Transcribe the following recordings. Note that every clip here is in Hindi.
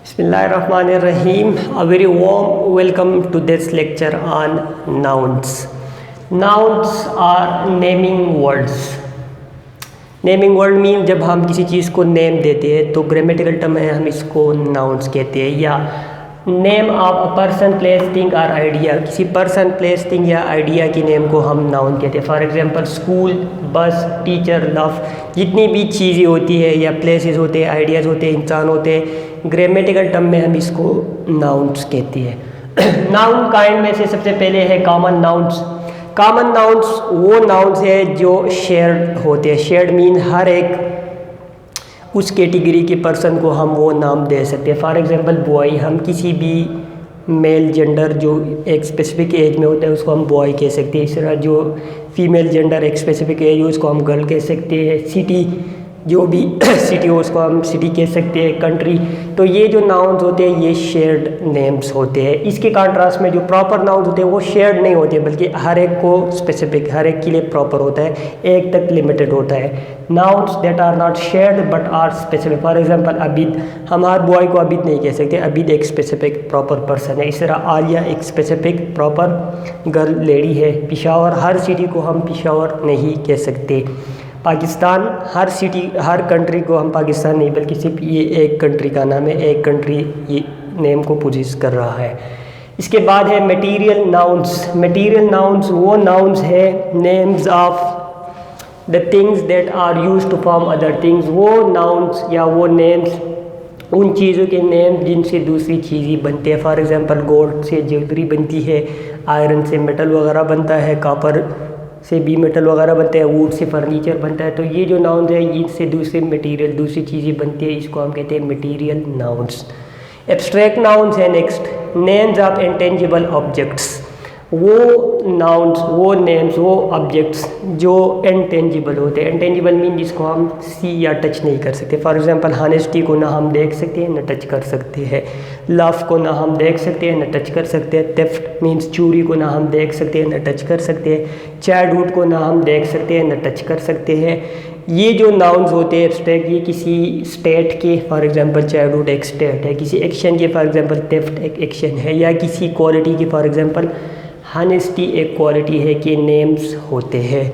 Bismillahirrahmanirrahim. A very warm welcome to this lecture on nouns. Nouns are naming words. Naming word mean जब हम किसी चीज़ को नेम देते हैं तो ग्रामेटिकल टर्म है, हम इसको नाउन्स कहते हैं। या name of a person, place, thing और आइडिया, किसी पर्सन, प्लेस, थिंग या आइडिया की नेम को हम नाउन कहते हैं। फॉर एग्जांपल स्कूल, बस, टीचर, लव, जितनी भी चीज़ें होती है या प्लेसेस होते हैं, आइडियाज़ होते हैं, इंसान होते हैं, ग्रामेटिकल टर्म में हम इसको नाउन्स कहते हैं। नाउन काइंड में से सबसे पहले है कॉमन नाउन्स। कॉमन नाउन्स वो नाउन्स है जो शेयर्ड होते हैं। शेयर्ड मीन हर एक उस कैटेगरी के पर्सन को हम वो नाम दे सकते हैं। फॉर एग्जांपल बॉय, हम किसी भी मेल जेंडर जो एक स्पेसिफिक एज में होता है उसको हम बॉय कह सकते हैं। इस तरह जो फीमेल जेंडर एक स्पेसिफिक एज हो उसको हम गर्ल कह सकते हैं। सिटी, जो भी सिटी हो उसको हम सिटी कह सकते हैं। कंट्री, तो ये जो नाउन्स होते हैं ये शेयर्ड नेम्स होते हैं। इसके कॉन्ट्रास्ट में जो प्रॉपर नाउन्स होते हैं वो शेयर्ड नहीं होते बल्कि हर एक को स्पेसिफिक, हर एक के लिए प्रॉपर होता है, एक तक लिमिटेड होता है। Nouns that are not shared but are specific. For example Abid, हम हर बॉय को अबिद नहीं कह सकते, अबिद एक स्पेसिफिक प्रॉपर पर्सन है। इस तरह आलिया एक स्पेसिफिक प्रॉपर गर्ल लेडी है। पिशावर, हर सिटी को हम पिशावर नहीं कह सकते। पाकिस्तान, हर सिटी, हर कंट्री को हम पाकिस्तान नहीं बल्कि सिर्फ ये एक कंट्री का नाम है, एक कंट्री ये नेम को पोजेस कर रहा है। इसके बाद है मटेरियल नाउन्स। मटेरियल नाउन्स वो नाउन्स है names of the things that are used to form other things. वो नाउन्स या वो नेम्स उन चीज़ों के नेम जिनसे दूसरी चीज़ें बनती है। फॉर एग्जांपल गोल्ड से ज्वेलरी बनती है, आयरन से मेटल वगैरह बनता है, कॉपर से भी मेटल वगैरह बनते हैं, वुड से फर्नीचर बनता है। तो ये जो नाउन्स है इनसे दूसरे मटेरियल, दूसरी चीज़ें बनती है, इसको हम कहते हैं मटेरियल नाउन्स। एब्स्ट्रैक्ट नाउन्स है next, names of intangible objects. वो नाउन्स, वो नेम्स, वो ऑब्जेक्ट्स जो इंटेंजिबल होते हैं। इंटेंजिबल मीन जिसको हम सी या टच नहीं कर सकते। फॉर एग्जांपल हॉनेस्टी को ना हम देख सकते हैं न टच कर सकते हैं। लव को ना हम देख सकते हैं न टच कर सकते हैं। थेफ्ट मीन्स चोरी को ना हम देख सकते हैं न टच कर सकते हैं। चाइल्डहुड को ना हम देख सकते हैं न टच कर सकते हैं। ये जो नाउन्स होते हैं एब्स्ट्रैक्ट, ये किसी स्टेट के, फॉर एग्जांपल चाइल्डहुड एक स्टेट है, किसी एक्शन के फॉर एग्जांपल थेफ्ट एक एक्शन है, या किसी क्वालिटी की फॉर एग्जांपल हॉनेस्टी एक क्वालिटी है कि नेम्स होते हैं।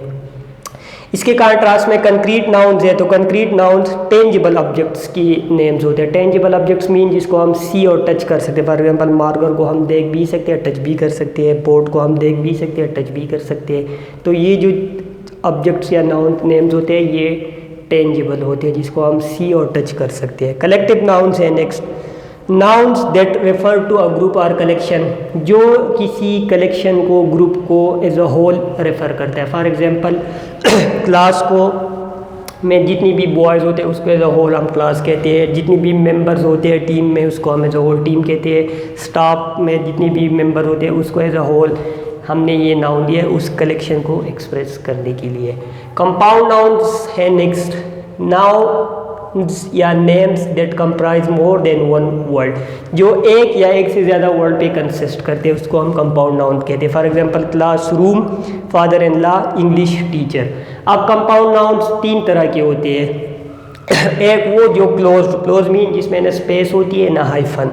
इसके कॉन्ट्रास्ट में कंक्रीट नाउन्स है। तो कंक्रीट नाउन्स टेंजिबल ऑब्जेक्ट्स की नेम्स होते हैं। टेंजिबल ऑब्जेक्ट्स मीन जिसको हम सी और टच कर सकते हैं। फॉर एग्जांपल मार्कर को हम देख भी सकते हैं, टच भी कर सकते हैं। बोर्ड को हम देख भी सकते हैं, टच भी कर सकते हैं। तो ये जो ऑब्जेक्ट्स या नाउन नेम्स होते हैं ये टेंजिबल होते हैं जिसको हम सी और टच कर सकते हैं। कलेक्टिव नाउन्स है next, nouns that refer to a group और कलेक्शन, जो किसी कलेक्शन को, ग्रुप को एज अ होल रेफर करता है। फॉर एग्जांपल क्लास को में जितनी भी बॉयज़ होते हैं उसको एज अ होल हम क्लास कहते हैं। जितनी भी मेंबर्स होते हैं टीम में उसको हम एज अ होल टीम कहते हैं। स्टाफ में जितनी भी मेंबर होते हैं उसको एज अ होल हमने ये नाउन दिया है उस कलेक्शन को एक्सप्रेस करने के लिए। कंपाउंड नाउन्स है नेक्स्ट, नाउन या names that comprise more than one word, जो एक या एक से ज़्यादा वर्ड पे कंसिस्ट करते हैं उसको हम कंपाउंड नाउन कहते हैं। For example classroom, father in law, English teacher. अब कंपाउंड नाउन्स तीन तरह के होते हैं। एक वो जो क्लोज मीन जिसमें न स्पेस होती है ना हाइफन।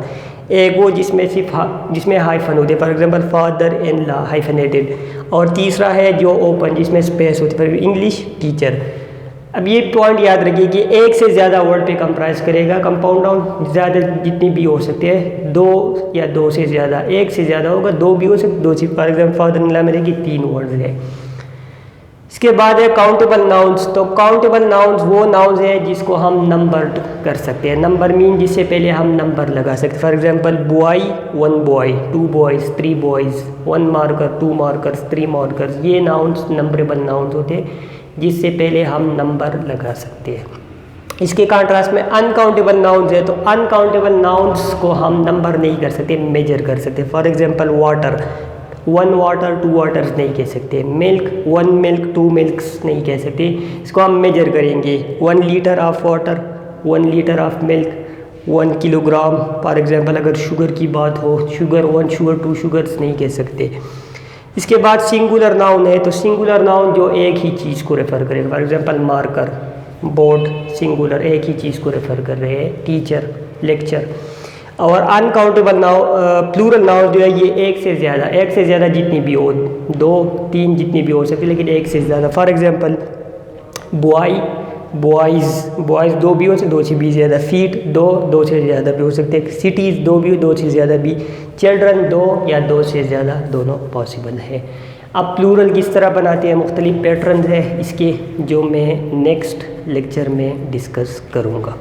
एक वो जिसमें जिसमें हाइफन होते हैं, for example father in law hyphenated. और तीसरा है जो ओपन जिसमें स्पेस होती है, इंग्लिश टीचर। अब ये पॉइंट याद रखिए कि एक से ज़्यादा वर्ड पे कंप्राइज करेगा कंपाउंड नाउन, ज़्यादा जितनी भी हो सकते हैं, दो या दो से ज़्यादा। एक से ज़्यादा होगा, दो भी हो सकते, दो से, for example father in law में देखिए तीन वर्ड्स है। इसके बाद है काउंटेबल नाउन्स। तो काउंटेबल नाउन्स वो नाउन्स है जिसको हम नंबर्ड कर सकते हैं। नंबर मीन जिससे पहले हम नंबर लगा सकते हैं। For example boy, one boy, two boys, three boys, one marker, two markers, three markers. ये नाउन्स नंबरेबल नाउन्स होते हैं जिससे पहले हम नंबर लगा सकते हैं। इसके कॉन्ट्रास्ट में अनकाउंटेबल नाउन्स है। तो अनकाउंटेबल नाउन्स को हम नंबर नहीं कर सकते, मेजर कर सकते। For example water, one water, two waters नहीं कह सकते। Milk, one milk, two milks नहीं कह सकते, इसको हम मेजर करेंगे। 1 litre of water, 1 litre of milk, 1 kilogram. For example अगर शुगर की बात हो, शुगर 1 शुगर, 2 शुगर्स नहीं कह सकते। इसके बाद सिंगुलर नाउन है। तो सिंगुलर नाउन जो एक ही चीज़ को रेफर करेगा। For example marker, board, singular, एक ही चीज़ को रेफर कर रहे हैं। Teacher, lecture. और अनकाउंटेबल नाउन, प्लूरल नाउन जो है ये एक से ज़्यादा जितनी भी हो, 2 3 जितनी भी हो सकती है, लेकिन एक से ज़्यादा। फॉर एग्जांपल बॉय, बॉयज़ 2 भी हो सकते, 2 से भी ज़्यादा। फीट 2 से ज़्यादा भी हो सकते हैं। सिटीज़ 2 भी, 2 से ज़्यादा भी। चिल्ड्रन 2 या 2 से ज़्यादा, दोनों पॉसिबल है। अब प्लूरल किस तरह बनाते हैं, मुख्तलिफ पैटर्न है इसके, जो मैं नेक्स्ट लेक्चर में डिस्कस करूँगा।